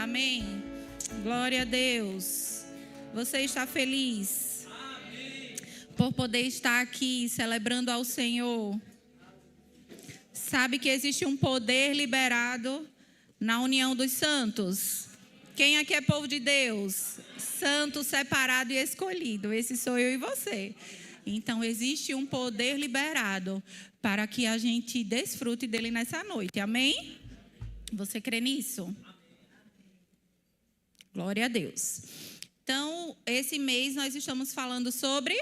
Amém. Glória a Deus. Você está feliz? Amém. Por poder estar aqui celebrando ao Senhor? Sabe que existe um poder liberado na união dos santos? Quem aqui é povo de Deus? Santo, separado e escolhido. Esse sou eu e você. Então existe um poder liberado para que a gente desfrute dele nessa noite. Amém? Você crê nisso? Glória a Deus. Então, esse mês nós estamos falando sobre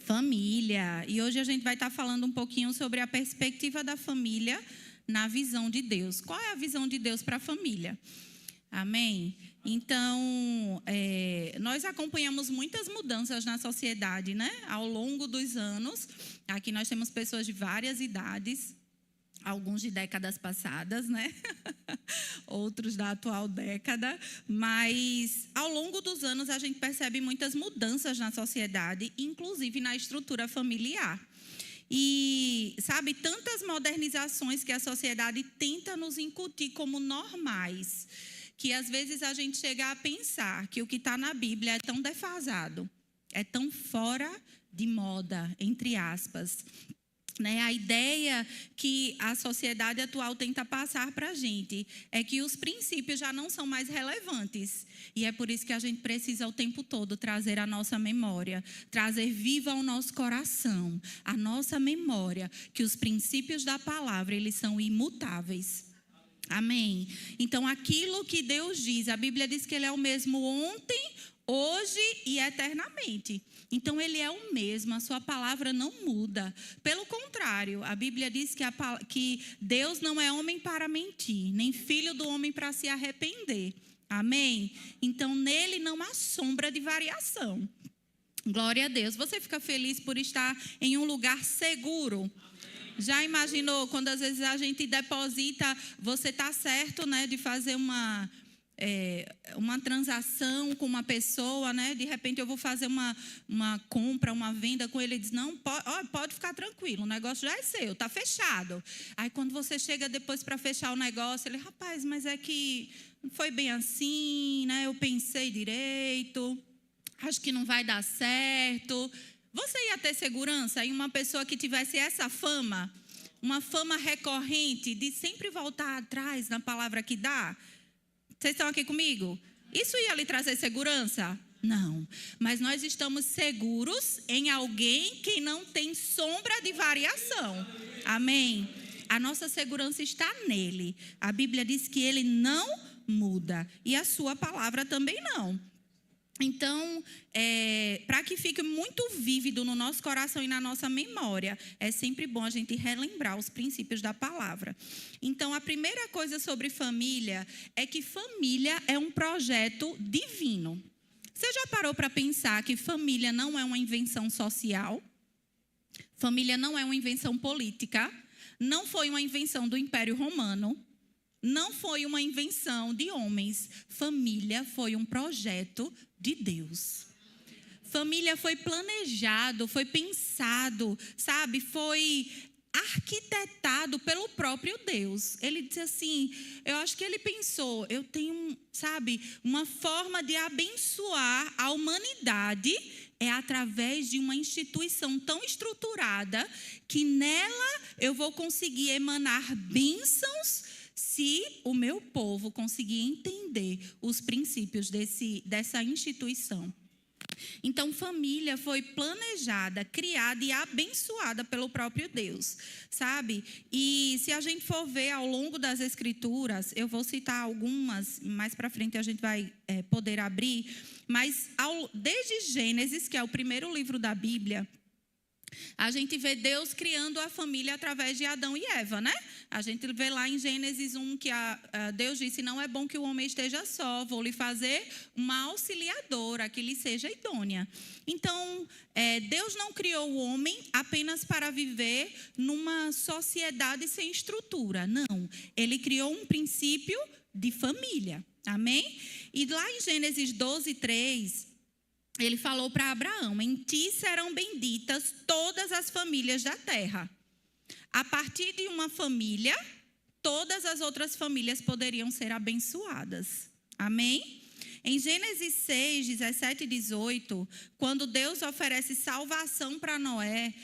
família. E hoje a gente vai estar falando um pouquinho sobre a perspectiva da família na visão de Deus. Qual é a visão de Deus para a família? Amém? Então, nós acompanhamos muitas mudanças na sociedade, né? Ao longo dos anos. Aqui nós temos pessoas de várias idades. Alguns de décadas passadas, né? Outros da atual década. Mas, ao longo dos anos, a gente percebe muitas mudanças na sociedade, inclusive na estrutura familiar. E, sabe, tantas modernizações que a sociedade tenta nos incutir como normais, que às vezes a gente chega a pensar que o que está na Bíblia é tão defasado, é tão fora de moda, entre aspas. Né? A ideia que a sociedade atual tenta passar para a gente é que os princípios já não são mais relevantes. E é por isso que a gente precisa o tempo todo trazer a nossa memória, trazer viva ao nosso coração a nossa memória, que os princípios da palavra, eles são imutáveis. Amém? Então, aquilo que Deus diz, a Bíblia diz que Ele é o mesmo ontem, hoje e eternamente. Então, Ele é o mesmo, a sua palavra não muda. Pelo contrário, a Bíblia diz que Deus não é homem para mentir, nem filho do homem para se arrepender. Amém? Então, nele não há sombra de variação. Glória a Deus. Você fica feliz por estar em um lugar seguro? Já imaginou quando às vezes a gente deposita, você está certo, né, de fazer uma transação com uma pessoa, né? De repente eu vou fazer uma compra, uma venda com ele, ele diz, não, pode ficar tranquilo, o negócio já é seu, está fechado. Aí quando você chega depois para fechar o negócio, ele, rapaz, mas é que não foi bem assim, né? Eu pensei direito, acho que não vai dar certo. Você ia ter segurança em uma pessoa que tivesse essa fama, uma fama recorrente de sempre voltar atrás na palavra que dá? Vocês estão aqui comigo? Isso ia lhe trazer segurança? Não. Mas nós estamos seguros em alguém que não tem sombra de variação. Amém? A nossa segurança está nele. A Bíblia diz que ele não muda. E a sua palavra também não. Então, para que fique muito vívido no nosso coração e na nossa memória, é sempre bom a gente relembrar os princípios da palavra. Então, a primeira coisa sobre família é que família é um projeto divino. Você já parou para pensar que família não é uma invenção social? Família não é uma invenção política? Não foi uma invenção do Império Romano? Não foi uma invenção de homens. Família foi um projeto de Deus. Família foi planejado, foi pensado, sabe? Foi arquitetado pelo próprio Deus. Ele disse assim, eu acho que ele pensou, eu tenho, sabe, uma forma de abençoar a humanidade é através de uma instituição tão estruturada que nela eu vou conseguir emanar bênçãos se o meu povo conseguir entender os princípios dessa instituição. Então, família foi planejada, criada e abençoada pelo próprio Deus, sabe? E se a gente for ver ao longo das Escrituras, eu vou citar algumas, mais para frente a gente vai poder abrir, mas desde Gênesis, que é o primeiro livro da Bíblia, a gente vê Deus criando a família através de Adão e Eva, né? A gente vê lá em Gênesis 1 que Deus disse, não é bom que o homem esteja só, vou lhe fazer uma auxiliadora que lhe seja idônea. Então, Deus não criou o homem apenas para viver numa sociedade sem estrutura, não. Ele criou um princípio de família, amém? E lá em Gênesis 12:3, ele falou para Abraão, em ti serão benditas todas as famílias da terra. A partir de uma família, todas as outras famílias poderiam ser abençoadas. Amém? Em Gênesis 6, 17 e 18, quando Deus oferece salvação para Noé,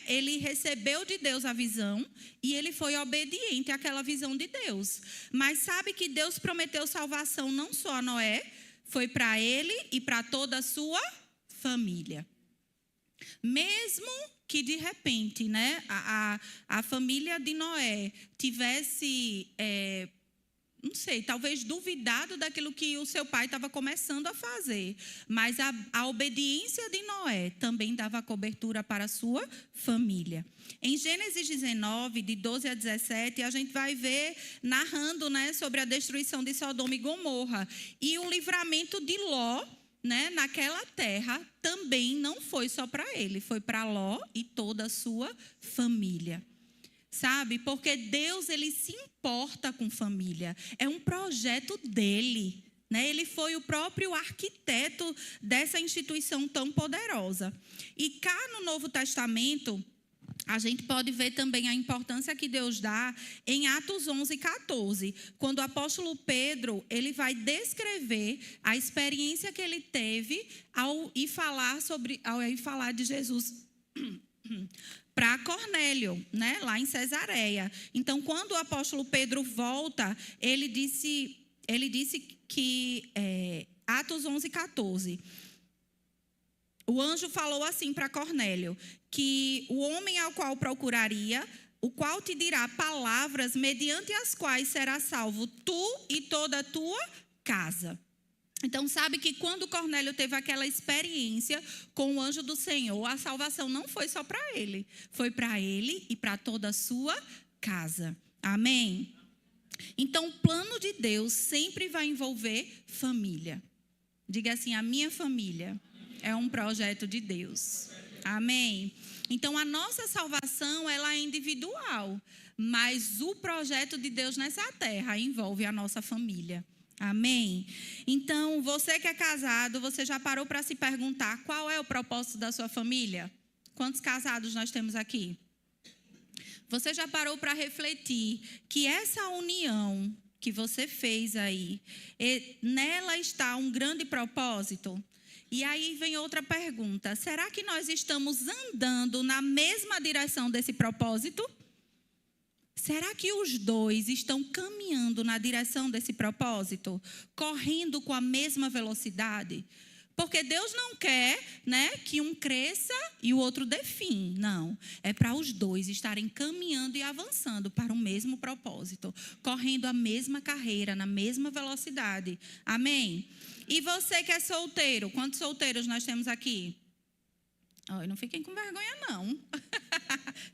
ele recebeu de Deus a visão e ele foi obediente àquela visão de Deus. Mas sabe que Deus prometeu salvação não só a Noé, foi para ele e para toda a sua família. Mesmo que de repente, né, a família de Noé tivesse, não sei, talvez duvidado daquilo que o seu pai estava começando a fazer. Mas a obediência de Noé também dava cobertura para a sua família. Em Gênesis 19, de 12 a 17, a gente vai ver narrando, né, sobre a destruição de Sodoma e Gomorra. E o livramento de Ló, né, naquela terra, também não foi só para ele, foi para Ló e toda a sua família. Sabe? Porque Deus, ele se importa com família. É um projeto dele, né? Ele foi o próprio arquiteto dessa instituição tão poderosa. E cá no Novo Testamento, a gente pode ver também a importância que Deus dá em Atos 11, 14. Quando o apóstolo Pedro, ele vai descrever a experiência que ele teve ao ir falar de Jesus para Cornélio, né, lá em Cesareia. Então, quando o apóstolo Pedro volta, ele disse que, Atos 11, 14, o anjo falou assim para Cornélio, que o homem ao qual procuraria, o qual te dirá palavras mediante as quais será salvo tu e toda a tua casa. Então, sabe que quando Cornélio teve aquela experiência com o anjo do Senhor, a salvação não foi só para ele, foi para ele e para toda a sua casa. Amém? Então, o plano de Deus sempre vai envolver família. Diga assim, a minha família é um projeto de Deus. Amém? Então, a nossa salvação, ela é individual, mas o projeto de Deus nessa terra envolve a nossa família. Amém? Então, você que é casado, você já parou para se perguntar qual é o propósito da sua família? Quantos casados nós temos aqui? Você já parou para refletir que essa união que você fez aí, nela está um grande propósito? E aí vem outra pergunta. Será que nós estamos andando na mesma direção desse propósito? Será que os dois estão caminhando na direção desse propósito? Correndo com a mesma velocidade? Porque Deus não quer, né, que um cresça e o outro dê fim. Não. É para os dois estarem caminhando e avançando para o mesmo propósito. Correndo a mesma carreira, na mesma velocidade. Amém? E você que é solteiro, quantos solteiros nós temos aqui? Oh, não fiquem com vergonha, não.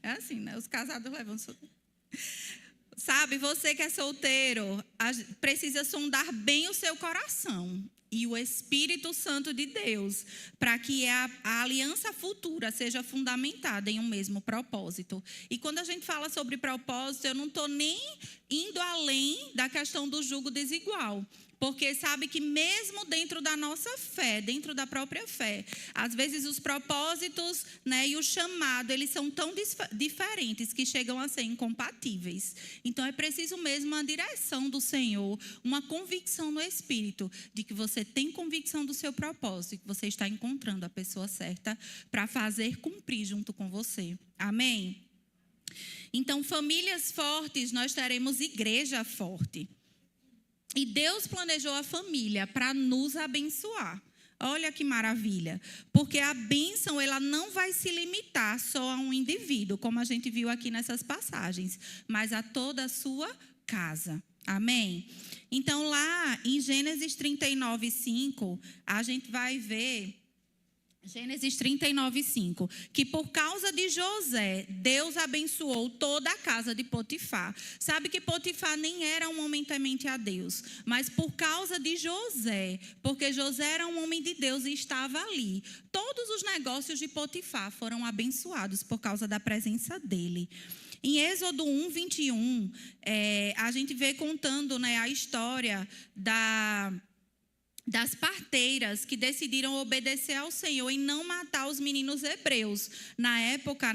É assim, né? Os casados levam solteiro. Sabe, você que é solteiro, precisa sondar bem o seu coração e o Espírito Santo de Deus, para que a aliança futura seja fundamentada em um mesmo propósito. E quando a gente fala sobre propósito, eu não estou nem indo além da questão do jugo desigual. Porque sabe que mesmo dentro da nossa fé, dentro da própria fé, às vezes os propósitos, né, e o chamado, eles são tão diferentes que chegam a ser incompatíveis. Então é preciso mesmo uma direção do Senhor, uma convicção no Espírito, de que você tem convicção do seu propósito, que você está encontrando a pessoa certa para fazer cumprir junto com você. Amém? Então, famílias fortes, nós teremos igreja forte. E Deus planejou a família para nos abençoar. Olha que maravilha. Porque a bênção, ela não vai se limitar só a um indivíduo, como a gente viu aqui nessas passagens, mas a toda a sua casa. Amém? Então, lá em Gênesis 39, 5, a gente vai ver... Gênesis 39, 5, que por causa de José, Deus abençoou toda a casa de Potifar. Sabe que Potifar nem era um homem temente a Deus, mas por causa de José, porque José era um homem de Deus e estava ali. Todos os negócios de Potifar foram abençoados por causa da presença dele. Em Êxodo 1, 21, a gente vê contando, né, a história das parteiras que decidiram obedecer ao Senhor e não matar os meninos hebreus. Na época,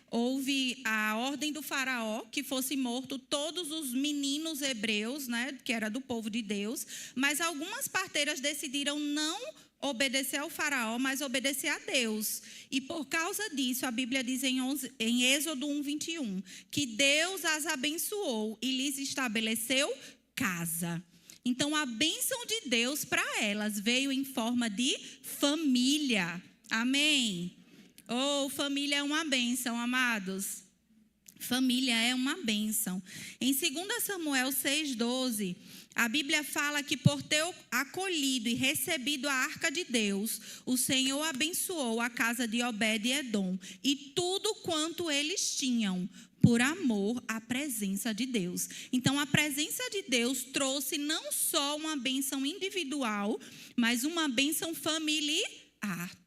houve a ordem do faraó que fosse morto todos os meninos hebreus, que era do povo de Deus, mas algumas parteiras decidiram não obedecer ao faraó, mas obedecer a Deus. E por causa disso, a Bíblia diz em Êxodo 1:21, que Deus as abençoou e lhes estabeleceu casa. Então, a bênção de Deus para elas veio em forma de família. Amém? Família é uma bênção, amados. Família é uma bênção. Em 2 Samuel 6:12, a Bíblia fala que por ter acolhido e recebido a arca de Deus, o Senhor abençoou a casa de Obed-edom e tudo quanto eles tinham, por amor à presença de Deus. Então, a presença de Deus trouxe não só uma bênção individual, mas uma bênção familiar.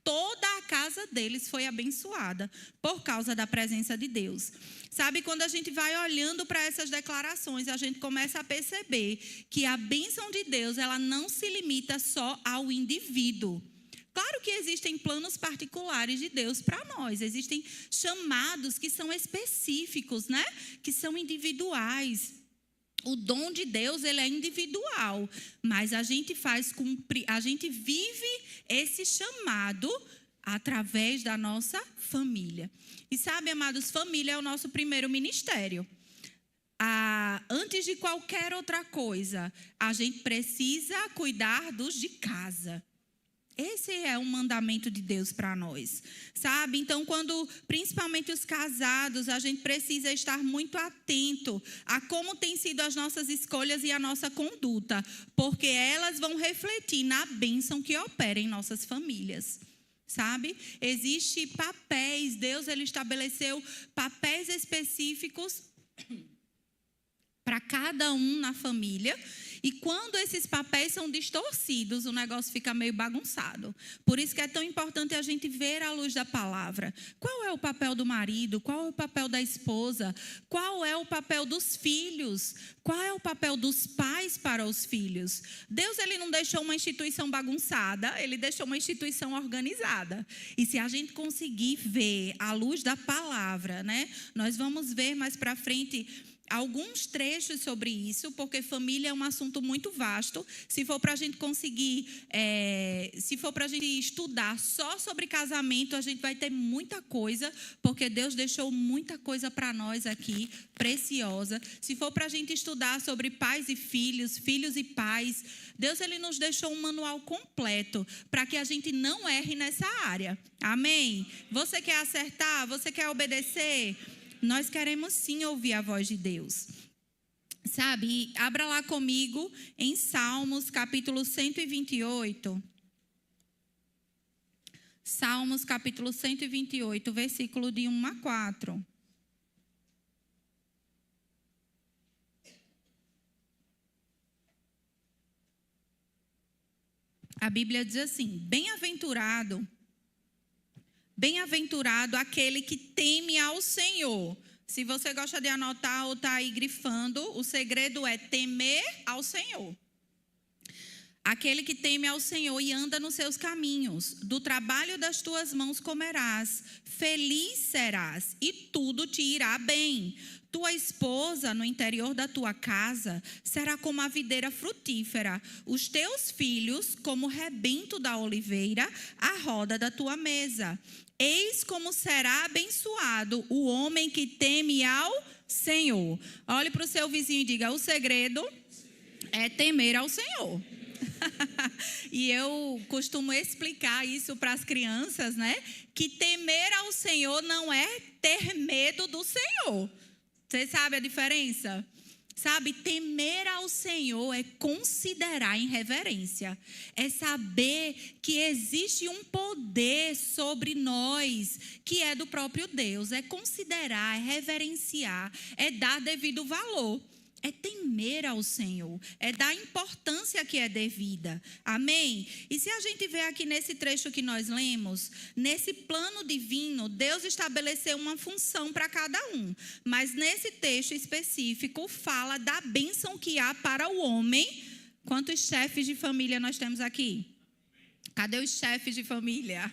Toda a casa deles foi abençoada por causa da presença de Deus. Sabe, quando a gente vai olhando para essas declarações, a gente começa a perceber que a bênção de Deus, ela não se limita só ao indivíduo. Claro que existem planos particulares de Deus para nós, existem chamados que são específicos, que são individuais. O dom de Deus, ele é individual, mas a gente vive esse chamado através da nossa família. E sabe, amados, família é o nosso primeiro ministério. Antes de qualquer outra coisa, a gente precisa cuidar dos de casa. Esse é um mandamento de Deus para nós, sabe? Então, principalmente os casados, a gente precisa estar muito atento a como têm sido as nossas escolhas e a nossa conduta, porque elas vão refletir na bênção que opera em nossas famílias, sabe? Existem papéis, Deus ele estabeleceu papéis específicos para cada um na família. E quando esses papéis são distorcidos, o negócio fica meio bagunçado. Por isso que é tão importante a gente ver à luz da palavra. Qual é o papel do marido? Qual é o papel da esposa? Qual é o papel dos filhos? Qual é o papel dos pais para os filhos? Deus ele não deixou uma instituição bagunçada, ele deixou uma instituição organizada. E se a gente conseguir ver à luz da palavra, nós vamos ver mais para frente alguns trechos sobre isso, porque família é um assunto muito vasto. Se for para a gente estudar só sobre casamento, a gente vai ter muita coisa, porque Deus deixou muita coisa para nós aqui, preciosa. Se for para a gente estudar sobre pais e filhos, filhos e pais, Deus ele nos deixou um manual completo para que a gente não erre nessa área. Amém? Você quer acertar? Você quer obedecer? Nós queremos sim ouvir a voz de Deus. Sabe, abra lá comigo em Salmos capítulo 128. Salmos capítulo 128, versículo de 1 a 4. A Bíblia diz assim: Bem-aventurado aquele que teme ao Senhor. Se você gosta de anotar ou está aí grifando, o segredo é temer ao Senhor. Aquele que teme ao Senhor e anda nos seus caminhos, do trabalho das tuas mãos comerás, feliz serás e tudo te irá bem. Tua esposa no interior da tua casa será como a videira frutífera, os teus filhos como o rebento da oliveira, à roda da tua mesa. Eis como será abençoado o homem que teme ao Senhor. Olhe para o seu vizinho e diga: o segredo é temer ao Senhor. E eu costumo explicar isso para as crianças, que temer ao Senhor não é ter medo do Senhor. Você sabe a diferença? Sabe, temer ao Senhor é considerar em reverência. É saber que existe um poder sobre nós, que é do próprio Deus. É considerar, é reverenciar, é dar devido valor. É temer ao Senhor, é dar a importância que é devida. Amém? E se a gente vê aqui nesse trecho que nós lemos, nesse plano divino, Deus estabeleceu uma função para cada um. Mas nesse texto específico, fala da bênção que há para o homem Quantos chefes de família nós temos aqui? Cadê os chefes de família?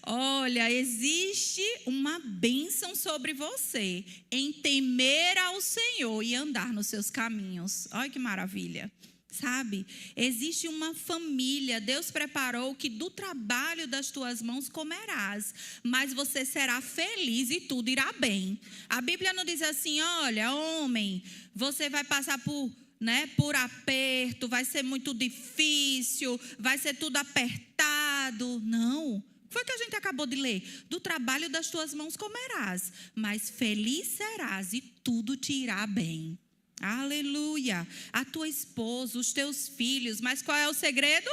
Olha, existe uma bênção sobre você em temer ao Senhor e andar nos seus caminhos. Olha que maravilha. Sabe? Existe uma família. Deus preparou que do trabalho das tuas mãos comerás, mas você será feliz e tudo irá bem. A Bíblia não diz assim, olha, homem, você vai passar por aperto, vai ser muito difícil, vai ser tudo apertado. Não. Foi o que a gente acabou de ler. Do trabalho das tuas mãos comerás, mas feliz serás e tudo te irá bem. Aleluia. A tua esposa, os teus filhos, mas qual é o segredo?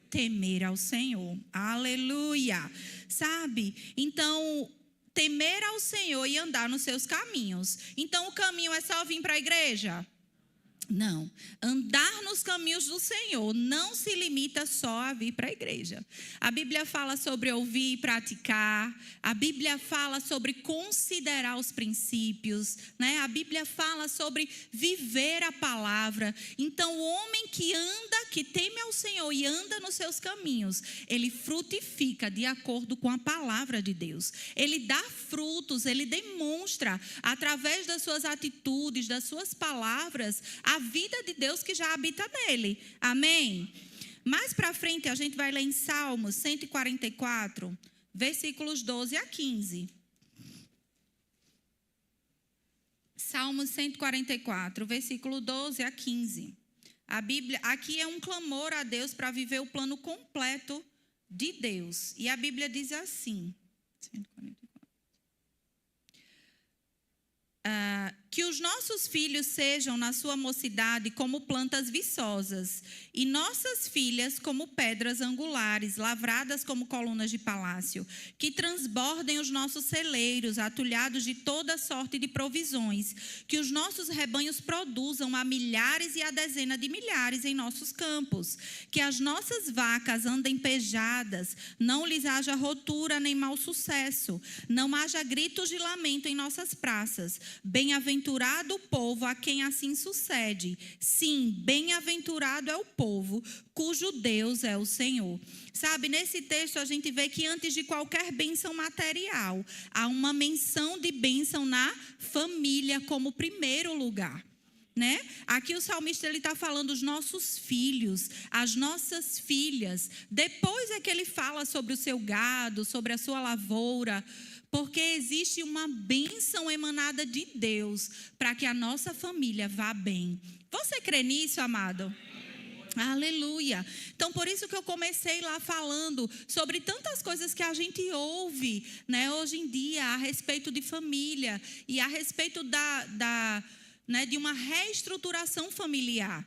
Temer ao Senhor. Aleluia. Sabe? Então, temer ao Senhor e andar nos seus caminhos. Então, o caminho é só vir para a igreja? Não, andar nos caminhos do Senhor não se limita só a vir para a igreja. A Bíblia fala sobre ouvir e praticar. A Bíblia fala sobre considerar os princípios, né? A Bíblia fala sobre viver a palavra. Então, o homem que teme ao Senhor e anda nos seus caminhos, ele frutifica de acordo com a palavra de Deus. Ele dá frutos, ele demonstra através das suas atitudes, das suas palavras, a vida de Deus que já habita nele. Amém? Mais para frente a gente vai ler em Salmos 144, versículos 12 a 15. Salmos 144, versículo 12 a 15. A Bíblia, aqui é um clamor a Deus para viver o plano completo de Deus. E a Bíblia diz assim, 144. Que os nossos filhos sejam na sua mocidade como plantas viçosas e nossas filhas como pedras angulares, lavradas como colunas de palácio, que transbordem os nossos celeiros, atulhados de toda sorte de provisões, que os nossos rebanhos produzam a milhares e a dezena de milhares em nossos campos, que as nossas vacas andem pejadas, não lhes haja rotura nem mau sucesso, não haja gritos de lamento em nossas praças. Bem-aventurado o povo a quem assim sucede. Sim, bem-aventurado é o povo cujo Deus é o Senhor. Sabe, nesse texto a gente vê que antes de qualquer bênção material, há uma menção de bênção na família como primeiro lugar. Né? Aqui o salmista está falando dos nossos filhos, as nossas filhas. Depois é que ele fala sobre o seu gado, sobre a sua lavoura, porque existe uma bênção emanada de Deus para que a nossa família vá bem. Você crê nisso, amado? Aleluia. Então, por isso que eu comecei lá falando sobre tantas coisas que a gente ouve, né, hoje em dia a respeito de família e a respeito de uma reestruturação familiar.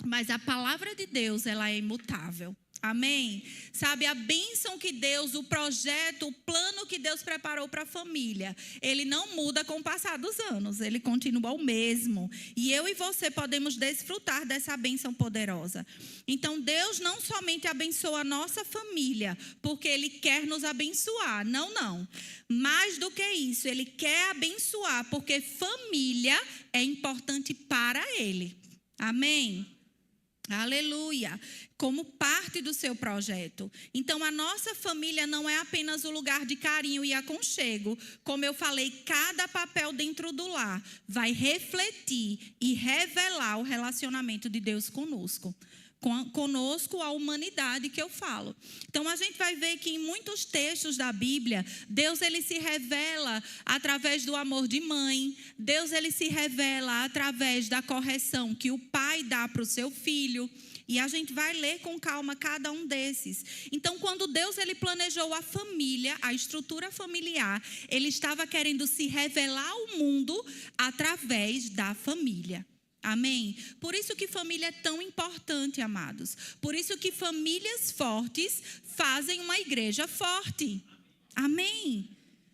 Mas a palavra de Deus, ela é imutável. Amém? Sabe, a bênção que Deus, o projeto, o plano que Deus preparou para a família, ele não muda com o passar dos anos, ele continua o mesmo. E eu e você podemos desfrutar dessa bênção poderosa. Então, Deus não somente abençoa a nossa família, porque Ele quer nos abençoar. Não. Mais do que isso, Ele quer abençoar, porque família é importante para Ele. Amém? Aleluia, como parte do seu projeto. Então, a nossa família não é apenas o lugar de carinho e aconchego. Como eu falei, cada papel dentro do lar vai refletir e revelar o relacionamento de Deus conosco. Conosco, a humanidade que eu falo. Então, a gente vai ver que em muitos textos da Bíblia, Deus ele se revela através do amor de mãe. Deus ele se revela através da correção que o pai dá para o seu filho. E a gente vai ler com calma cada um desses. Então, quando Deus ele planejou a família, a estrutura familiar, ele estava querendo se revelar ao mundo através da família. Amém? Por isso que família é tão importante, amados. Por isso que famílias fortes fazem uma igreja forte. Amém?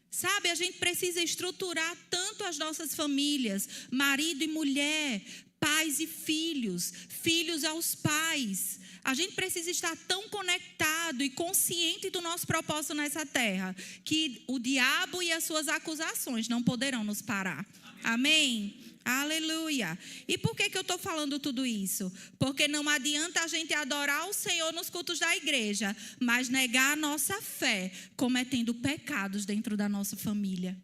Sabe, a gente precisa estruturar tanto as nossas famílias, marido e mulher, pais e filhos, filhos aos pais. A gente precisa estar tão conectado e consciente do nosso propósito nessa terra, que o diabo e as suas acusações não poderão nos parar. Amém? Aleluia. E por que eu estou falando tudo isso? Porque não adianta a gente adorar o Senhor nos cultos da igreja, mas negar a nossa fé, cometendo pecados dentro da nossa família.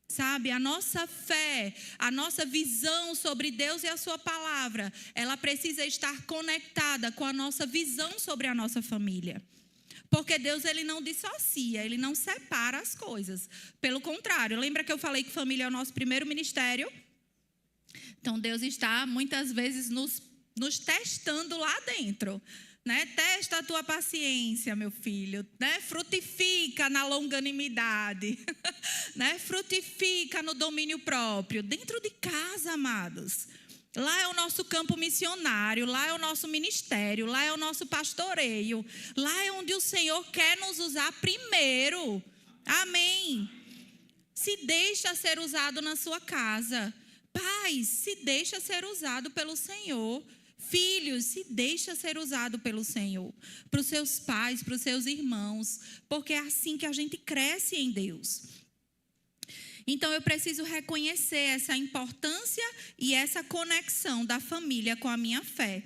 Sabe, a nossa fé, a nossa visão sobre Deus e a sua palavra, ela precisa estar conectada com a nossa visão sobre a nossa família. Porque Deus, ele não dissocia, ele não separa as coisas. Pelo contrário, lembra que eu falei que família é o nosso primeiro ministério? Então, Deus está, muitas vezes, nos testando lá dentro. Né? Testa a tua paciência, meu filho. Né? Frutifica na longanimidade. Né? Frutifica no domínio próprio. Dentro de casa, amados. Lá é o nosso campo missionário. Lá é o nosso ministério. Lá é o nosso pastoreio. Lá é onde o Senhor quer nos usar primeiro. Amém. Se deixa ser usado na sua casa. Pais, se deixa ser usado pelo Senhor. Filhos, se deixa ser usado pelo Senhor. Para os seus pais, para os seus irmãos. Porque é assim que a gente cresce em Deus. Então, eu preciso reconhecer essa importância e essa conexão da família com a minha fé.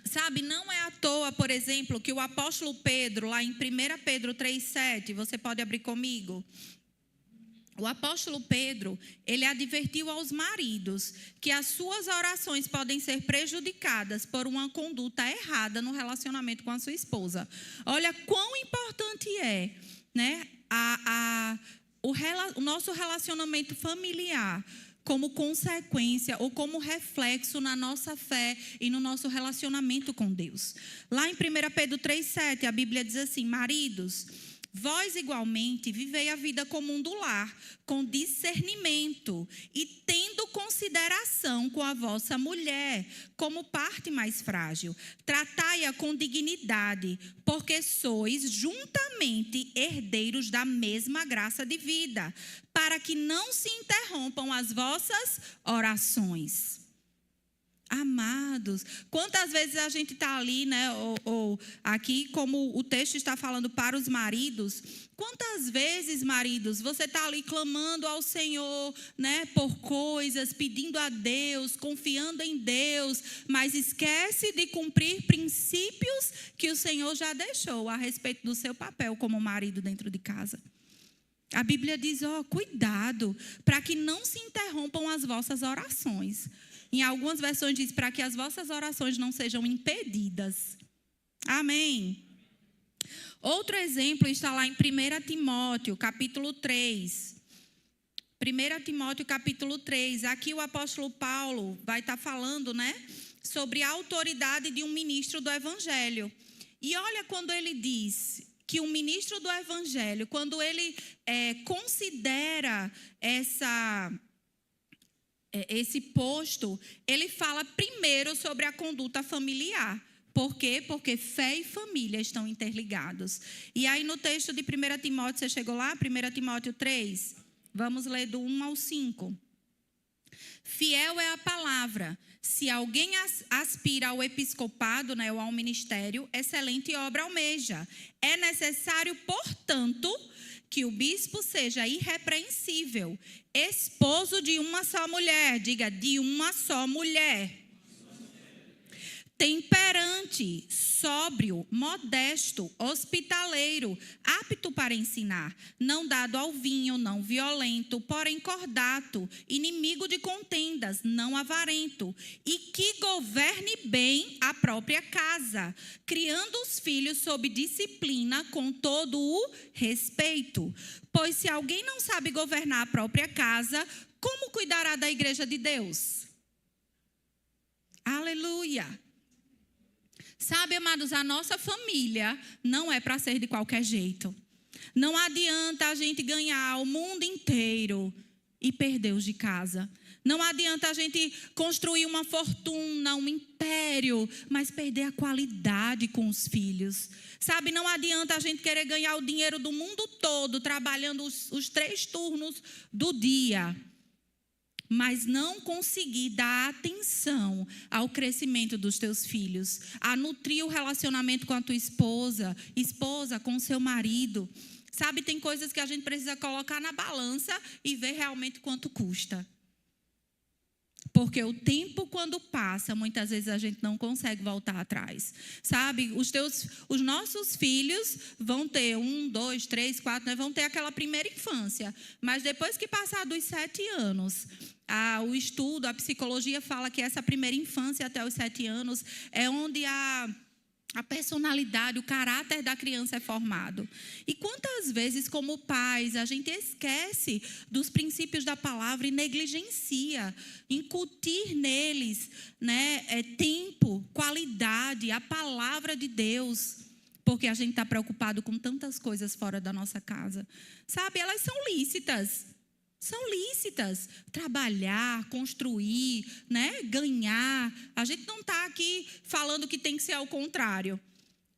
Sabe, não é à toa, por exemplo, que o apóstolo Pedro, lá em 1 Pedro 3,7, você pode abrir comigo? O apóstolo Pedro, ele advertiu aos maridos que as suas orações podem ser prejudicadas por uma conduta errada no relacionamento com a sua esposa. Olha quão importante é, né, o nosso relacionamento familiar como consequência ou como reflexo na nossa fé e no nosso relacionamento com Deus. Lá em 1 Pedro 3,7, a Bíblia diz assim: maridos, vós igualmente vivei a vida comum do lar, com discernimento e tendo consideração com a vossa mulher, como parte mais frágil. Tratai-a com dignidade, porque sois juntamente herdeiros da mesma graça de vida, para que não se interrompam as vossas orações. Amados, quantas vezes a gente está ali, né, ou aqui, como o texto está falando para os maridos, quantas vezes, maridos, você está ali clamando ao Senhor, né, por coisas, pedindo a Deus, confiando em Deus, mas esquece de cumprir princípios que o Senhor já deixou a respeito do seu papel como marido dentro de casa. A Bíblia diz, cuidado, para que não se interrompam as vossas orações. Em algumas versões diz, para que as vossas orações não sejam impedidas. Amém. Outro exemplo está lá em 1 Timóteo, capítulo 3. 1 Timóteo, capítulo 3. Aqui o apóstolo Paulo vai estar falando, né, sobre a autoridade de um ministro do Evangelho. E olha quando ele diz que um ministro do Evangelho, quando ele considera esse posto, ele fala primeiro sobre a conduta familiar. Por quê? Porque fé e família estão interligados. E aí no texto de 1 Timóteo, você chegou lá? 1 Timóteo 3, vamos ler do 1 ao 5. Fiel é a palavra. Se alguém aspira ao episcopado, né, ou ao ministério, excelente obra almeja. É necessário, portanto, que o bispo seja irrepreensível, esposo de uma só mulher, diga, de uma só mulher. Temperante, sóbrio, modesto, hospitaleiro, apto para ensinar, não dado ao vinho, não violento, porém cordato, inimigo de contendas, não avarento, e que governe bem a própria casa, criando os filhos sob disciplina com todo o respeito. Pois se alguém não sabe governar a própria casa, como cuidará da igreja de Deus? Aleluia! Sabe, amados, a nossa família não é para ser de qualquer jeito. Não adianta a gente ganhar o mundo inteiro e perder os de casa. Não adianta a gente construir uma fortuna, um império, mas perder a qualidade com os filhos. Sabe, não adianta a gente querer ganhar o dinheiro do mundo todo, trabalhando os 3 turnos do dia, mas não conseguir dar atenção ao crescimento dos teus filhos, a nutrir o relacionamento com a tua esposa com o seu marido. Sabe, tem coisas que a gente precisa colocar na balança e ver realmente quanto custa. Porque o tempo, quando passa, muitas vezes a gente não consegue voltar atrás. Sabe, os nossos filhos vão ter 1, 2, 3, 4, né? Vão ter aquela primeira infância. Mas depois que passar dos 7 anos, o estudo, a psicologia fala que essa primeira infância até os 7 anos é onde a personalidade, o caráter da criança é formado. E quantas vezes, como pais, a gente esquece dos princípios da palavra e negligencia incutir neles, né, tempo, qualidade, a palavra de Deus, porque a gente está preocupado com tantas coisas fora da nossa casa. Sabe, elas são lícitas. São lícitas. Trabalhar, construir, né? Ganhar. A gente não está aqui falando que tem que ser ao contrário.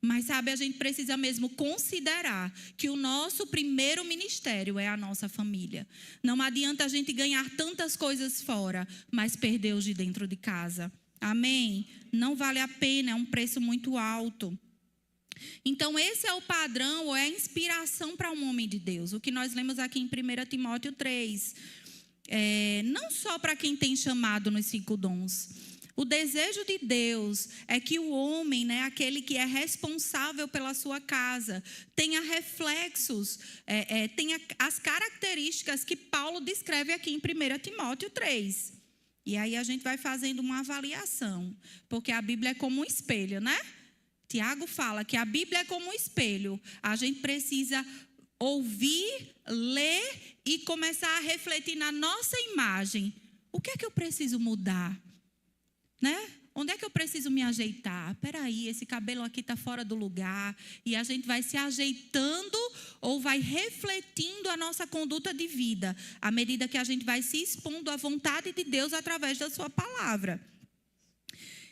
Mas, sabe, a gente precisa mesmo considerar que o nosso primeiro ministério é a nossa família. Não adianta a gente ganhar tantas coisas fora, mas perder os de dentro de casa. Amém? Não vale a pena, é um preço muito alto. Então, esse é o padrão, ou é a inspiração para um homem de Deus. O que nós lemos aqui em 1 Timóteo 3. Não só para quem tem chamado nos 5 dons. O desejo de Deus é que o homem, né, aquele que é responsável pela sua casa, tenha reflexos, tenha as características que Paulo descreve aqui em 1 Timóteo 3. E aí a gente vai fazendo uma avaliação, porque a Bíblia é como um espelho, né? Tiago fala que a Bíblia é como um espelho. A gente precisa ouvir, ler e começar a refletir na nossa imagem. O que é que eu preciso mudar? Né? Onde é que eu preciso me ajeitar? Espera aí, esse cabelo aqui está fora do lugar. E a gente vai se ajeitando ou vai refletindo a nossa conduta de vida, à medida que a gente vai se expondo à vontade de Deus através da sua palavra.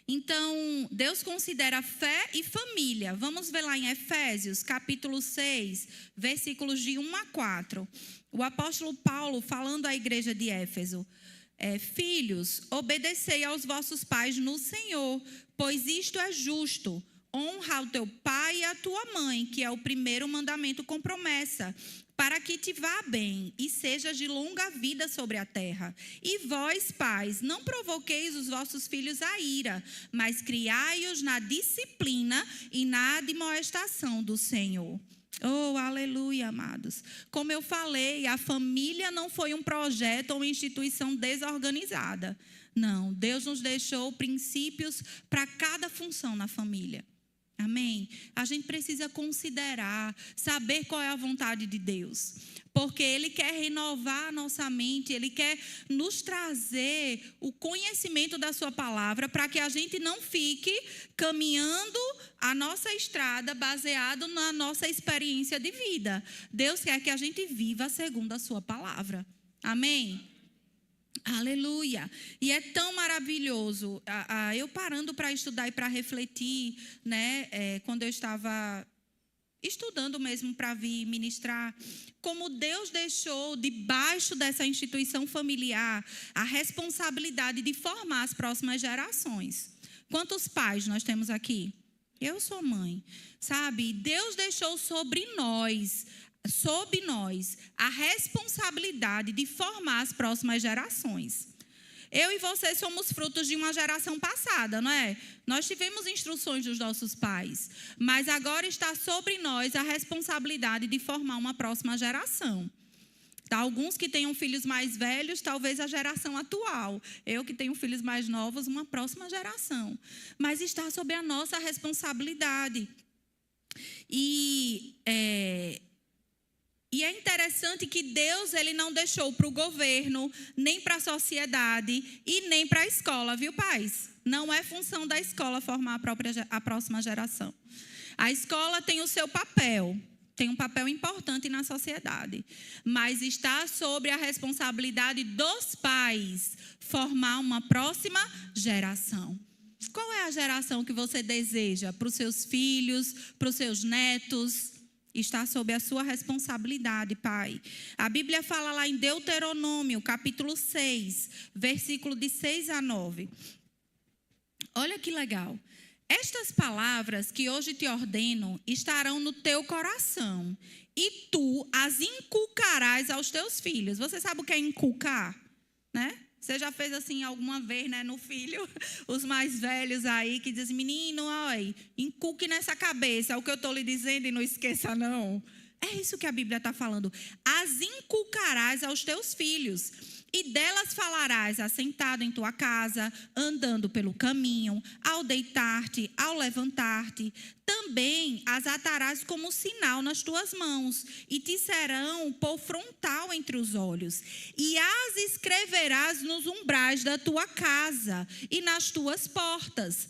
Então, Deus considera fé e família. Vamos ver lá em Efésios, capítulo 6, versículos de 1 a 4. O apóstolo Paulo, falando à igreja de Éfeso: filhos, obedecei aos vossos pais no Senhor, pois isto é justo. Honra o teu pai e a tua mãe, que é o primeiro mandamento com promessa, para que te vá bem e sejas de longa vida sobre a terra. E vós, pais, não provoqueis os vossos filhos à ira, mas criai-os na disciplina e na admoestação do Senhor. Oh, aleluia, amados. Como eu falei, a família não foi um projeto ou uma instituição desorganizada. Não, Deus nos deixou princípios para cada função na família. Amém? A gente precisa considerar, saber qual é a vontade de Deus. Porque Ele quer renovar a nossa mente, Ele quer nos trazer o conhecimento da sua palavra para que a gente não fique caminhando a nossa estrada baseado na nossa experiência de vida. Deus quer que a gente viva segundo a sua palavra. Amém? Aleluia. E é tão maravilhoso. Eu parando para estudar e para refletir, né, quando eu estava estudando mesmo para vir ministrar, como Deus deixou debaixo dessa instituição familiar a responsabilidade de formar as próximas gerações. Quantos pais nós temos aqui? Eu sou mãe, sabe? Deus deixou sob nós a responsabilidade de formar as próximas gerações. Eu e você somos frutos de uma geração passada, não é? Nós tivemos instruções dos nossos pais, mas agora está sobre nós a responsabilidade de formar uma próxima geração. Tá, alguns que tenham filhos mais velhos, talvez a geração atual. Eu que tenho filhos mais novos, uma próxima geração. Mas está sob a nossa responsabilidade. E é interessante que Deus, Ele não deixou para o governo, nem para a sociedade e nem para a escola, viu, pais? Não é função da escola formar a próxima geração. A escola tem o seu papel, tem um papel importante na sociedade, mas está sobre a responsabilidade dos pais formar uma próxima geração. Qual é a geração que você deseja para os seus filhos, para os seus netos? Está sob a sua responsabilidade, pai. A Bíblia fala lá em Deuteronômio, capítulo 6, versículo de 6 a 9. Olha que legal. Estas palavras que hoje te ordeno estarão no teu coração, e tu as inculcarás aos teus filhos. Você sabe o que é inculcar, né? Você já fez assim alguma vez, né, no filho? Os mais velhos aí que dizem, menino, olha, inculque nessa cabeça o que eu estou lhe dizendo e não esqueça não. É isso que a Bíblia está falando. As inculcarás aos teus filhos, e delas falarás assentado em tua casa, andando pelo caminho, ao deitar-te, ao levantar-te. Também as atarás como sinal nas tuas mãos, e te serão por frontal entre os olhos. E as escreverás nos umbrais da tua casa e nas tuas portas.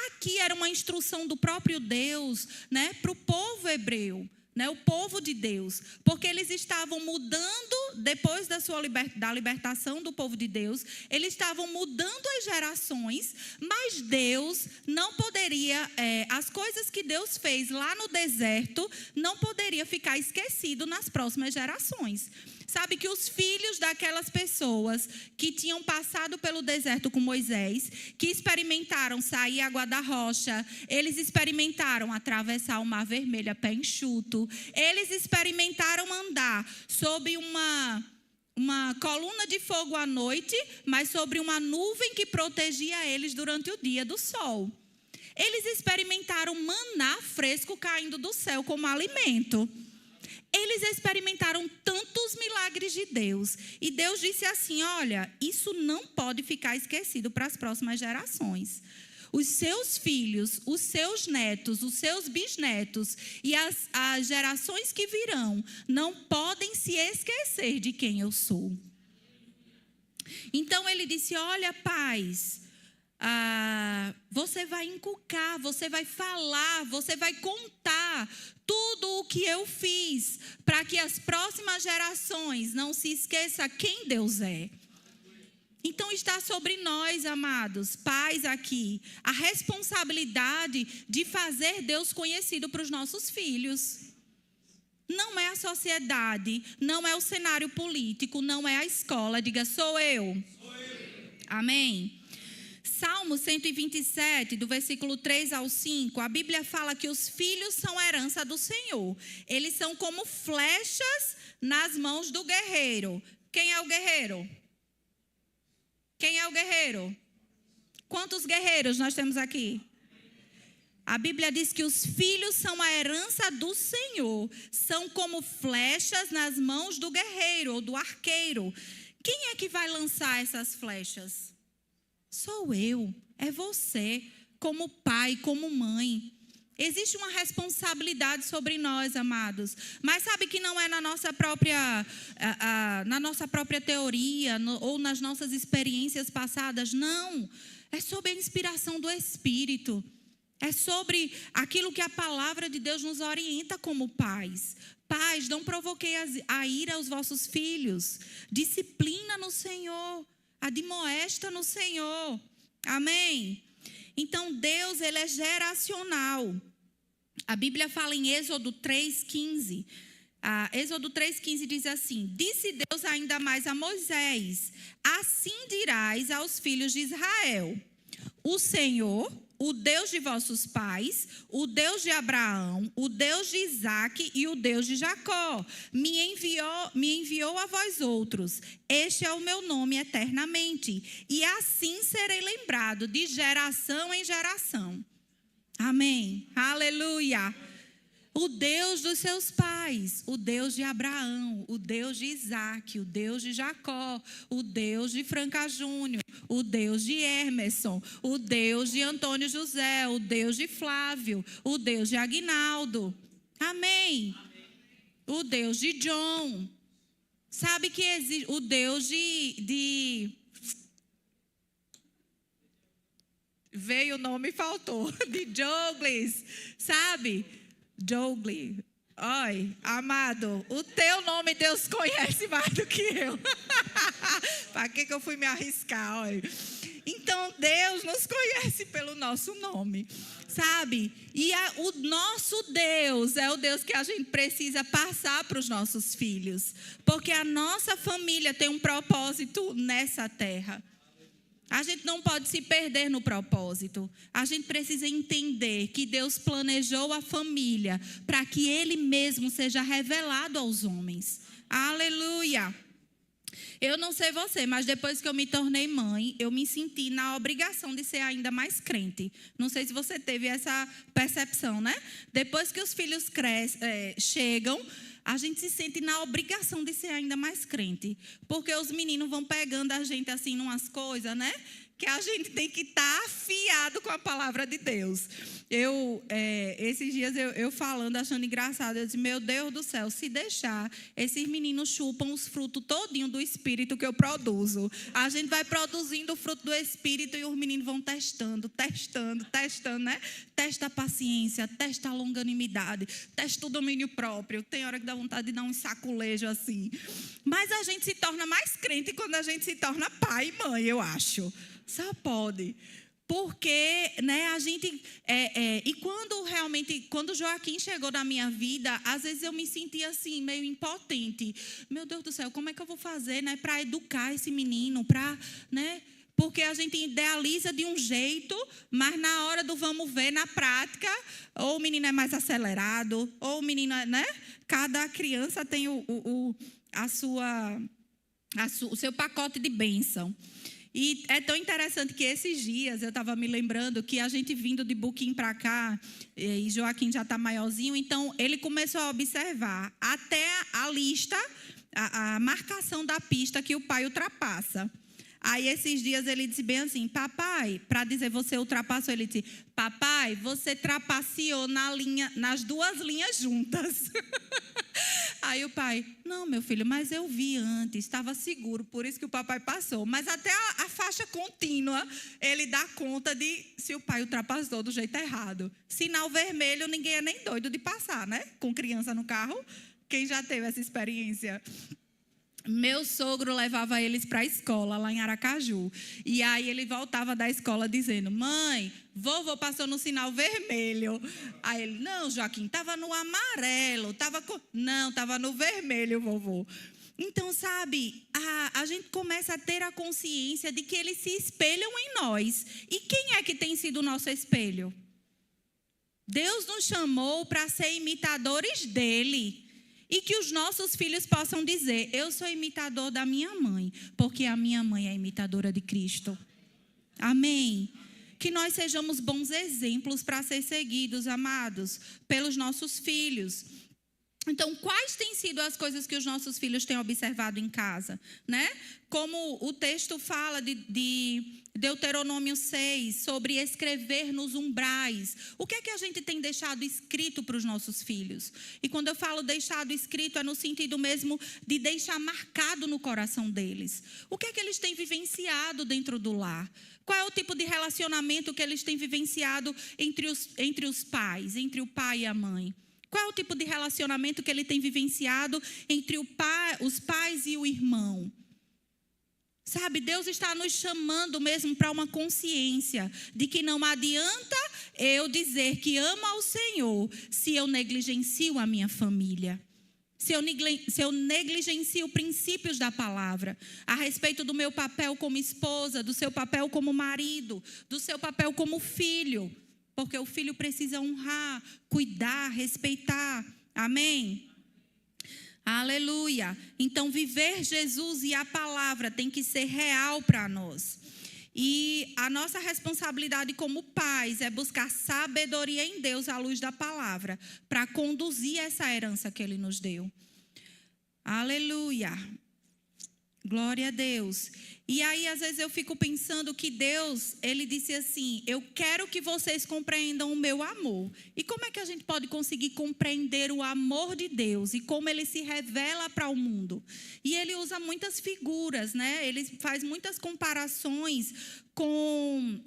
Aqui era uma instrução do próprio Deus, né, para o povo hebreu. O povo de Deus, porque eles estavam mudando, depois da libertação do povo de Deus, eles estavam mudando as gerações, mas Deus não poderia, as coisas que Deus fez lá no deserto, não poderia ficar esquecido nas próximas gerações. Sabe que os filhos daquelas pessoas que tinham passado pelo deserto com Moisés, que experimentaram sair água da rocha, eles experimentaram atravessar o mar vermelho a pé enxuto, eles experimentaram andar sob uma coluna de fogo à noite, mas sobre uma nuvem que protegia eles durante o dia do sol. Eles experimentaram maná fresco caindo do céu como alimento. Eles experimentaram tantos milagres de Deus. E Deus disse assim, olha, isso não pode ficar esquecido para as próximas gerações. Os seus filhos, os seus netos, os seus bisnetos e as gerações que virão não podem se esquecer de quem eu sou. Então ele disse, olha, pais, você vai inculcar, você vai falar, você vai contar tudo o que eu fiz, para que as próximas gerações não se esqueçam quem Deus é. Então está sobre nós, amados, pais aqui, a responsabilidade de fazer Deus conhecido para os nossos filhos. Não é a sociedade, não é o cenário político, não é a escola. Diga, sou eu. Amém? Salmo 127, do versículo 3 ao 5, a Bíblia fala que os filhos são a herança do Senhor. Eles são como flechas nas mãos do guerreiro. Quem é o guerreiro? Quem é o guerreiro? Quantos guerreiros nós temos aqui? A Bíblia diz que os filhos são a herança do Senhor. São como flechas nas mãos do guerreiro ou do arqueiro. Quem é que vai lançar essas flechas? Sou eu, é você, como pai, como mãe. Existe uma responsabilidade sobre nós, amados. Mas sabe que não é na nossa própria teoria ou nas nossas experiências passadas. Não, é sobre a inspiração do Espírito. É sobre aquilo que a palavra de Deus nos orienta como pais. Pais, não provoquei a ira aos vossos filhos. Disciplina no Senhor. Admoesta no Senhor. Amém? Então, Deus, ele é geracional. A Bíblia fala em Êxodo 3,15. Êxodo 3,15 diz assim: disse Deus ainda mais a Moisés: assim dirás aos filhos de Israel: o Senhor, o Deus de vossos pais, o Deus de Abraão, o Deus de Isaque e o Deus de Jacó, me enviou a vós outros. Este é o meu nome eternamente, e assim serei lembrado de geração em geração. Amém. Aleluia. O Deus dos seus pais, o Deus de Abraão, o Deus de Isaque, o Deus de Jacó, o Deus de Franca Júnior, o Deus de Emerson, o Deus de Antônio José, o Deus de Flávio, o Deus de Aguinaldo. Amém. O Deus de John. Sabe que existe o Deus de... Veio o nome e faltou. De Joglis, sabe? Jogli. Oi, amado, o teu nome Deus conhece mais do que eu. Para que eu fui me arriscar? Oi. Então, Deus nos conhece pelo nosso nome, sabe? E o nosso Deus é o Deus que a gente precisa passar para os nossos filhos. Porque a nossa família tem um propósito nessa terra. A gente não pode se perder no propósito. A gente precisa entender que Deus planejou a família para que Ele mesmo seja revelado aos homens. Aleluia! Eu não sei você, mas depois que eu me tornei mãe, eu me senti na obrigação de ser ainda mais crente. Não sei se você teve essa percepção, né? Depois que os filhos chegam, a gente se sente na obrigação de ser ainda mais crente. Porque os meninos vão pegando a gente assim, numas coisas, né? Que a gente tem que estar afiado com a palavra de Deus. Esses dias eu falando, achando engraçado, eu disse, meu Deus do céu, se deixar, esses meninos chupam os frutos todinho do Espírito que eu produzo. A gente vai produzindo o fruto do Espírito e os meninos vão testando, né? Testa a paciência, testa a longanimidade, testa o domínio próprio. Tem hora que dá vontade de dar um saculejo assim. Mas a gente se torna mais crente quando a gente se torna pai e mãe, eu acho. Só pode. Porque, né, a gente... e quando Joaquim chegou na minha vida, às vezes eu me sentia assim, meio impotente. Meu Deus do céu, como é que eu vou fazer, né, para educar esse menino? Né? Porque a gente idealiza de um jeito, mas na hora do vamos ver, na prática, ou o menino é mais acelerado, ou o menino, né? Cada criança tem o seu pacote de bênção. E é tão interessante que esses dias eu estava me lembrando que a gente vindo de Buquim para cá, e Joaquim já está maiorzinho, então ele começou a observar até a lista, a marcação da pista que o pai ultrapassa. Aí esses dias ele disse bem assim, papai, para dizer você ultrapassou, ele disse, papai, você trapaceou nas duas linhas juntas. Aí o pai, não, meu filho, mas eu vi antes, estava seguro, por isso que o papai passou. Mas até a faixa contínua, ele dá conta de se o pai ultrapassou do jeito errado. Sinal vermelho, ninguém é nem doido de passar, né? Com criança no carro. Quem já teve essa experiência? Meu sogro levava eles para a escola lá em Aracaju. E aí ele voltava da escola dizendo, mãe, vovô passou no sinal vermelho. Aí ele, não, Joaquim, estava no amarelo. Não, estava no vermelho, vovô. Então, sabe, a gente começa a ter a consciência de que eles se espelham em nós. E quem é que tem sido o nosso espelho? Deus nos chamou para ser imitadores dele. E que os nossos filhos possam dizer, eu sou imitador da minha mãe, porque a minha mãe é imitadora de Cristo. Amém? Que nós sejamos bons exemplos para ser seguidos, amados, pelos nossos filhos. Então, quais têm sido as coisas que os nossos filhos têm observado em casa, né? Como o texto fala de Deuteronômio 6, sobre escrever nos umbrais. O que é que a gente tem deixado escrito para os nossos filhos? E quando eu falo deixado escrito, é no sentido mesmo de deixar marcado no coração deles. O que é que eles têm vivenciado dentro do lar? Qual é o tipo de relacionamento que eles têm vivenciado entre os pais, entre o pai e a mãe? Qual é o tipo de relacionamento que ele tem vivenciado entre os pais e o irmão? Sabe, Deus está nos chamando mesmo para uma consciência de que não adianta eu dizer que amo ao Senhor se eu negligencio a minha família. Se eu negligencio princípios da palavra a respeito do meu papel como esposa, do seu papel como marido, do seu papel como filho. Porque o filho precisa honrar, cuidar, respeitar. Amém? Aleluia. Então, viver Jesus e a palavra tem que ser real para nós. E a nossa responsabilidade como pais é buscar sabedoria em Deus à luz da palavra, para conduzir essa herança que Ele nos deu. Aleluia. Glória a Deus. E aí, às vezes, eu fico pensando que Deus, Ele disse assim, eu quero que vocês compreendam o meu amor. E como é que a gente pode conseguir compreender o amor de Deus e como Ele se revela para o mundo? E Ele usa muitas figuras, né? Ele faz muitas comparações com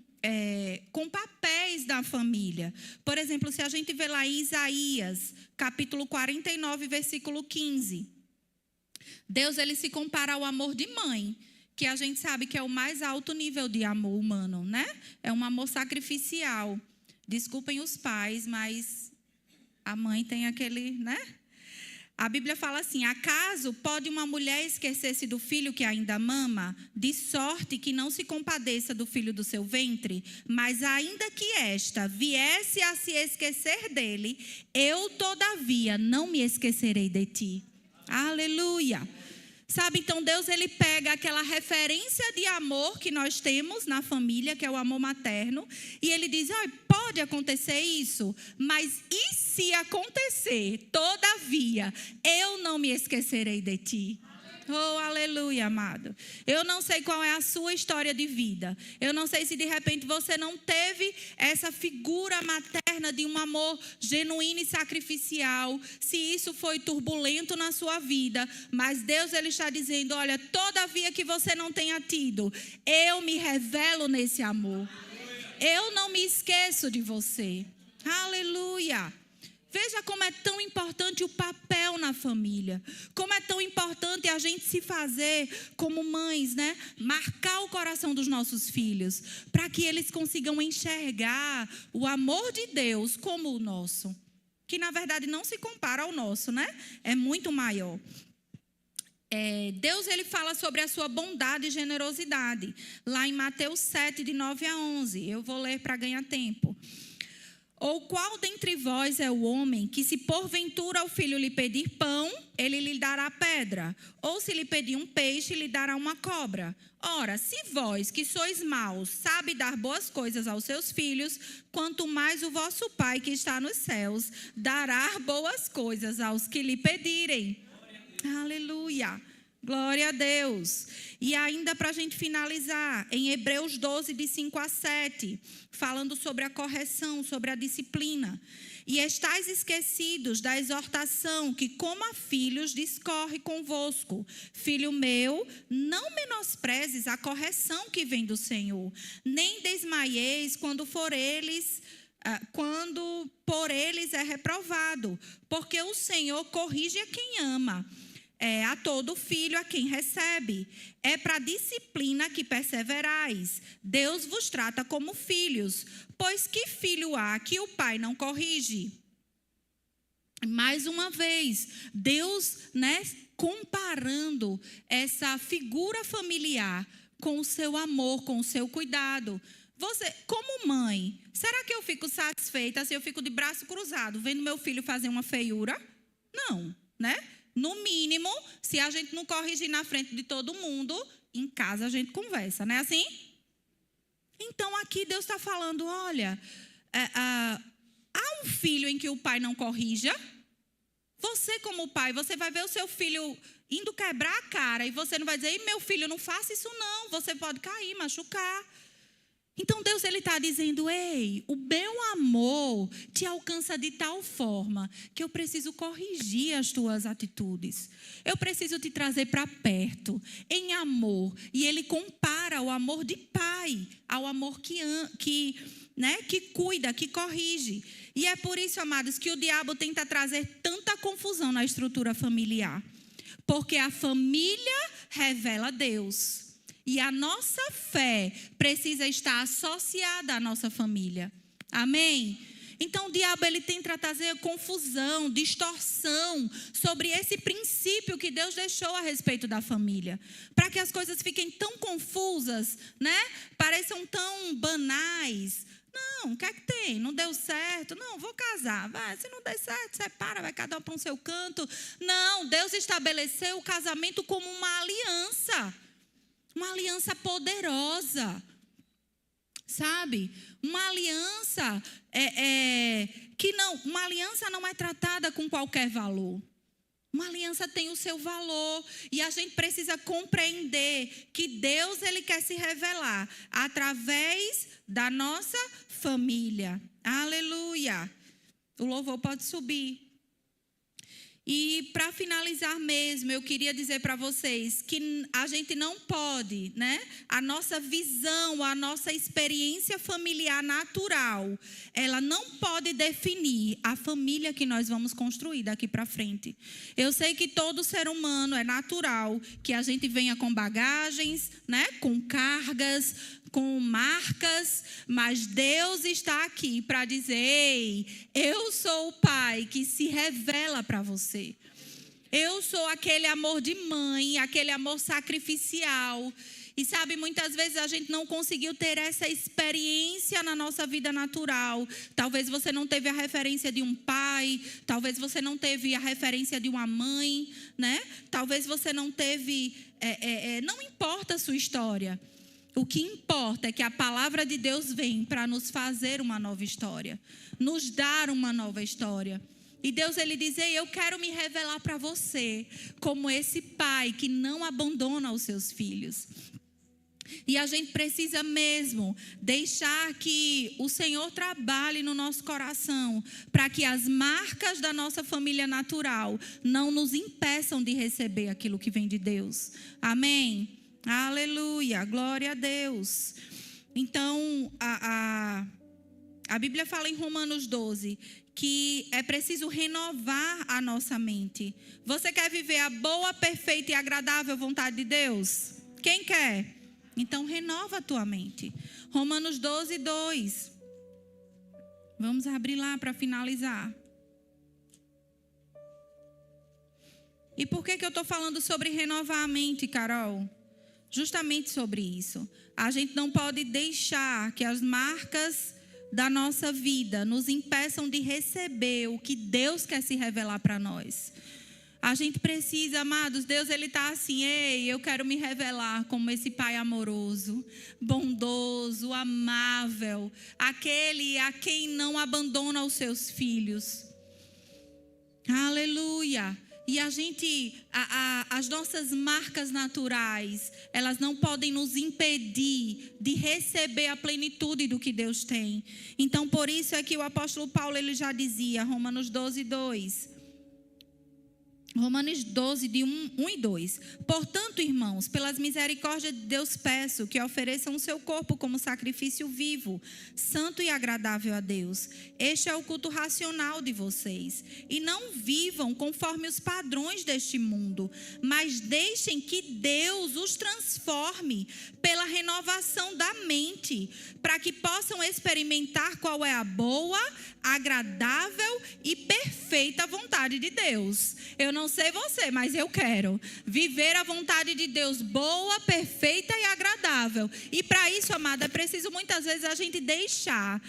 papéis da família. Por exemplo, se a gente vê lá em Isaías, capítulo 49, versículo 15. Deus, ele se compara ao amor de mãe, que a gente sabe que é o mais alto nível de amor humano, né? É um amor sacrificial. Desculpem os pais, mas a mãe tem aquele, né? A Bíblia fala assim: acaso pode uma mulher esquecer-se do filho que ainda mama, de sorte que não se compadeça do filho do seu ventre? Mas ainda que esta viesse a se esquecer dele, eu todavia não me esquecerei de ti. Aleluia. Sabe, então Deus ele pega aquela referência de amor que nós temos na família, que é o amor materno, e ele diz: pode acontecer isso, mas e se acontecer, todavia, eu não me esquecerei de ti. Oh, aleluia, amado. Eu não sei qual é a sua história de vida. Eu não sei se de repente você não teve essa figura materna de um amor genuíno e sacrificial. Se isso foi turbulento na sua vida. Mas Deus ele está dizendo: olha, todavia que você não tenha tido, eu me revelo nesse amor. Eu não me esqueço de você. Aleluia. Veja como é tão importante o papel na família. Como é tão importante a gente se fazer como mães, né? Marcar o coração dos nossos filhos, para que eles consigam enxergar o amor de Deus como o nosso. Que na verdade não se compara ao nosso, né? É muito maior. Deus ele fala sobre a sua bondade e generosidade. Lá em Mateus 7, de 9 a 11. Eu vou ler para ganhar tempo. Ou qual dentre vós é o homem que, se porventura o filho lhe pedir pão, ele lhe dará pedra? Ou se lhe pedir um peixe, lhe dará uma cobra? Ora, se vós, que sois maus, sabe dar boas coisas aos seus filhos, quanto mais o vosso Pai que está nos céus dará boas coisas aos que lhe pedirem. Aleluia. Glória a Deus. E ainda para a gente finalizar, em Hebreus 12, de 5 a 7, falando sobre a correção, sobre a disciplina. E estáis esquecidos da exortação que, como a filhos, discorre convosco. Filho meu, não menosprezes a correção que vem do Senhor, nem desmaieis quando por eles é reprovado, porque o Senhor corrige a quem ama. A todo filho a quem recebe. É para a disciplina que perseverais. Deus vos trata como filhos. Pois que filho há que o pai não corrige? Mais uma vez, Deus, comparando essa figura familiar com o seu amor, com o seu cuidado. Você, como mãe, será que eu fico satisfeita se eu fico de braço cruzado vendo meu filho fazer uma feiura? Não, né? No mínimo, se a gente não corrigir na frente de todo mundo, em casa a gente conversa, não é assim? Então aqui Deus está falando: olha, há um filho em que o pai não corrija. Você como pai, você vai ver o seu filho indo quebrar a cara e você não vai dizer: meu filho, não faça isso não, você pode cair, machucar. Então Deus ele está dizendo: ei, o meu amor te alcança de tal forma que eu preciso corrigir as tuas atitudes. Eu preciso te trazer para perto, em amor. E ele compara o amor de pai ao amor que cuida, que corrige. E é por isso, amados, que o diabo tenta trazer tanta confusão na estrutura familiar. Porque a família revela Deus. E a nossa fé precisa estar associada à nossa família. Amém? Então o diabo ele tenta trazer confusão, distorção sobre esse princípio que Deus deixou a respeito da família. Para que as coisas fiquem tão confusas, né? Pareçam tão banais. Não, o que é que tem? Não deu certo? Não, vou casar. Vai, se não der certo, separa, vai cada um para um seu canto. Não, Deus estabeleceu o casamento como uma aliança. Uma aliança poderosa, sabe? Uma aliança uma aliança não é tratada com qualquer valor. Uma aliança tem o seu valor e a gente precisa compreender que Deus ele quer se revelar através da nossa família. Aleluia! O louvor pode subir. E para finalizar mesmo, eu queria dizer para vocês que a gente não pode, a nossa visão, a nossa experiência familiar natural, ela não pode definir a família que nós vamos construir daqui para frente. Eu sei que todo ser humano é natural que a gente venha com bagagens, com cargas, com marcas, mas Deus está aqui para dizer: ei, eu sou o Pai que se revela para você. Eu sou aquele amor de mãe, aquele amor sacrificial. E sabe, muitas vezes a gente não conseguiu ter essa experiência na nossa vida natural. Talvez você não teve a referência de um pai, talvez você não teve a referência de uma mãe, né? Talvez você não teve, não importa a sua história. O que importa é que a palavra de Deus vem para nos fazer uma nova história, nos dar uma nova história. E Deus, ele diz: ei, eu quero me revelar para você como esse pai que não abandona os seus filhos. E a gente precisa mesmo deixar que o Senhor trabalhe no nosso coração, para que as marcas da nossa família natural não nos impeçam de receber aquilo que vem de Deus. Amém? Aleluia, glória a Deus. Então, a Bíblia fala em Romanos 12 que é preciso renovar a nossa mente. Você quer viver a boa, perfeita e agradável vontade de Deus? Quem quer? Então, renova a tua mente. Romanos 12, 2. Vamos abrir lá para finalizar. E por que eu estou falando sobre renovar a mente, Carol? Justamente sobre isso. A gente não pode deixar que as marcas da nossa vida nos impeçam de receber o que Deus quer se revelar para nós. A gente precisa, amados, Deus, ele está assim: ei, eu quero me revelar como esse pai amoroso, bondoso, amável, aquele a quem não abandona os seus filhos. Aleluia. E a gente, as nossas marcas naturais, elas não podem nos impedir de receber a plenitude do que Deus tem. Então, por isso é que o apóstolo Paulo, ele já dizia, Romanos 12, 2. Romanos 12, de 1 e 2. Portanto, irmãos, pelas misericórdias de Deus peço que ofereçam o seu corpo como sacrifício vivo, santo e agradável a Deus. Este é o culto racional de vocês. E não vivam conforme os padrões deste mundo, mas deixem que Deus os transforme pela renovação da mente, para que possam experimentar qual é a boa, agradável e perfeita vontade de Deus. Eu não sei você, mas eu quero viver a vontade de Deus boa, perfeita e agradável. E para isso, amada, é preciso muitas vezes a gente deixar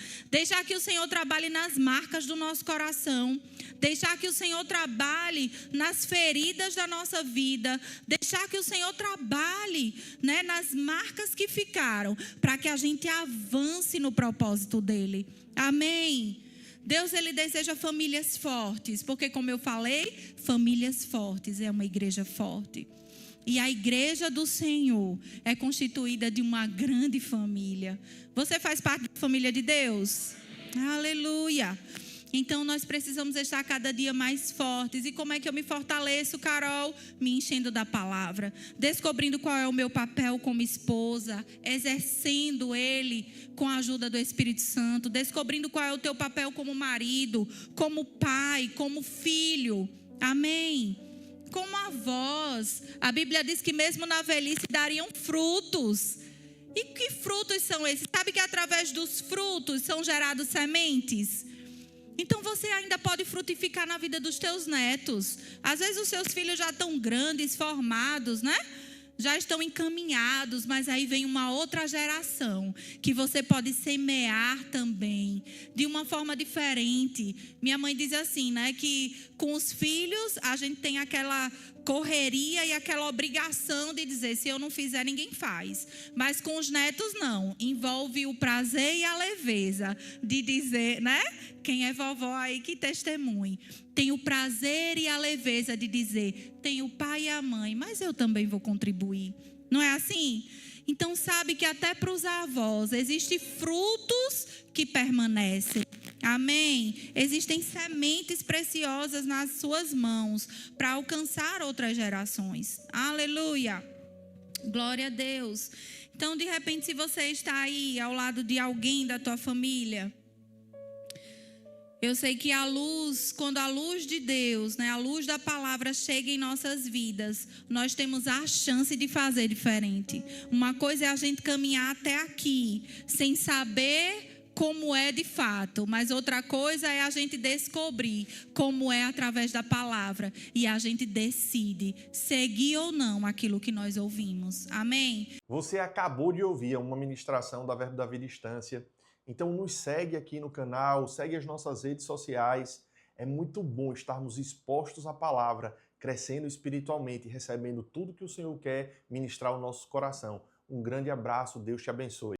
que o Senhor trabalhe nas marcas do nosso coração, deixar que o Senhor trabalhe nas feridas da nossa vida, deixar que o Senhor trabalhe, né, nas marcas que ficaram, para que a gente avance no propósito dele. Amém? Deus, ele deseja famílias fortes, porque, como eu falei, famílias fortes é uma igreja forte. E a igreja do Senhor é constituída de uma grande família. Você faz parte da família de Deus? Aleluia! Então, nós precisamos estar cada dia mais fortes. E como é que eu me fortaleço, Carol? Me enchendo da palavra. Descobrindo qual é o meu papel como esposa. Exercendo ele com a ajuda do Espírito Santo. Descobrindo qual é o teu papel como marido, como pai, como filho. Amém? Como avós. A Bíblia diz que mesmo na velhice dariam frutos. E que frutos são esses? Sabe que através dos frutos são geradas sementes? Então você ainda pode frutificar na vida dos teus netos. Às vezes os seus filhos já estão grandes, formados, né? Já estão encaminhados, mas aí vem uma outra geração que você pode semear também de uma forma diferente. Minha mãe diz assim, né, que com os filhos a gente tem aquela correria e aquela obrigação de dizer: se eu não fizer, ninguém faz. Mas com os netos não, envolve o prazer e a leveza de dizer, né? Quem é vovó aí que testemunhe. Tem o prazer e a leveza de dizer: tem o pai e a mãe, mas eu também vou contribuir. Não é assim? Então sabe que até para os avós existem frutos que permanecem. Amém? Existem sementes preciosas nas suas mãos para alcançar outras gerações. Aleluia! Glória a Deus. Então, de repente, se você está aí ao lado de alguém da tua família, eu sei que a luz, quando a luz de Deus, né, a luz da palavra chega em nossas vidas, nós temos a chance de fazer diferente. Uma coisa é a gente caminhar até aqui, sem saber como é de fato, mas outra coisa é a gente descobrir como é através da palavra e a gente decide seguir ou não aquilo que nós ouvimos. Amém? Você acabou de ouvir uma ministração da Verbo da Vida Instância. Então nos segue aqui no canal, segue as nossas redes sociais. É muito bom estarmos expostos à palavra, crescendo espiritualmente, recebendo tudo que o Senhor quer ministrar ao nosso coração. Um grande abraço, Deus te abençoe.